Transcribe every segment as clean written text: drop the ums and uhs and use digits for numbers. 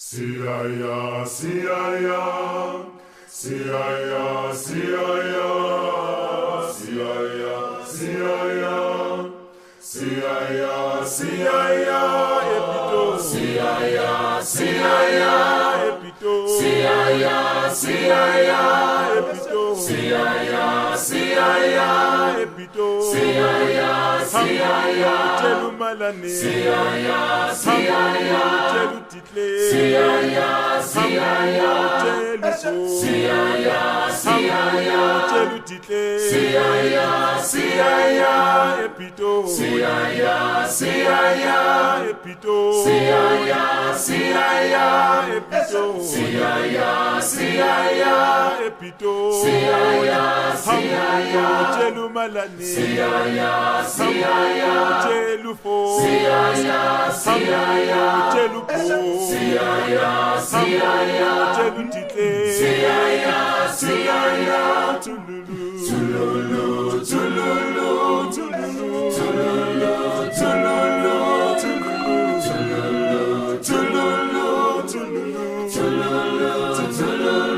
Siaya, siaya, siaya, siaya, siaya, siaya, siaya, siaya, epito, siaya, siaya, epito, siaya, siaya, epito, siaya, siaya, epito, siaya, siaya, telumalane, siaya, siaya, telutitle, siaya, siaya, teluso, siaya, siaya, telutitle, siaya, siaya, epito, siaya, siaya, epito, siaya, siaya, epito, siaya, siaya, epito, siaya, siaya, telumalane, siaya, siaya, telufo, siaya, siaya, telupo, siaya, siaya, telutite, siaya, siaya, tululu, tululu, tululu, tululu, tululu, tululu, tululu, tululu, tululu, tululu,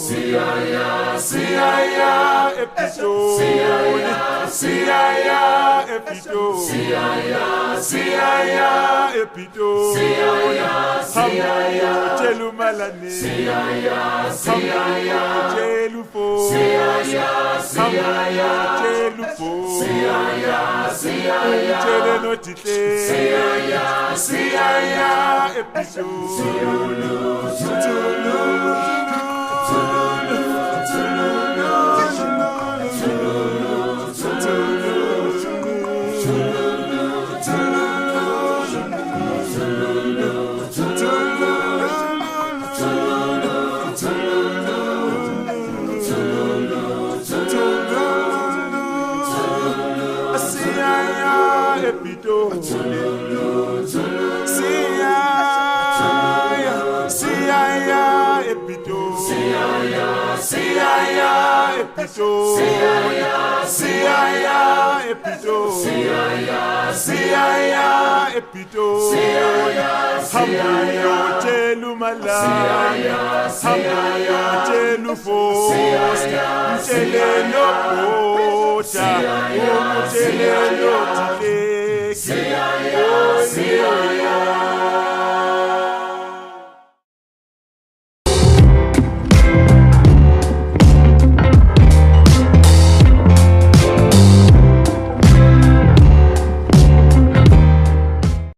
Siaya, siaya, epito, siaya, siaya, epito, siaya, siaya, epito, siaya, siaya, telumalane, siaya, siaya, telufo, siaya, siaya, telufo, siaya, siaya, telenotite, siaya, siaya, epito, tululu, tululu. Siaya, epito, siaya, siaya, epito, siaya, siaya, epito, siaya, siaya, telumala, siaya, siaya, telufo, siaya, telelo pota, telelo tile, siaya, siaya.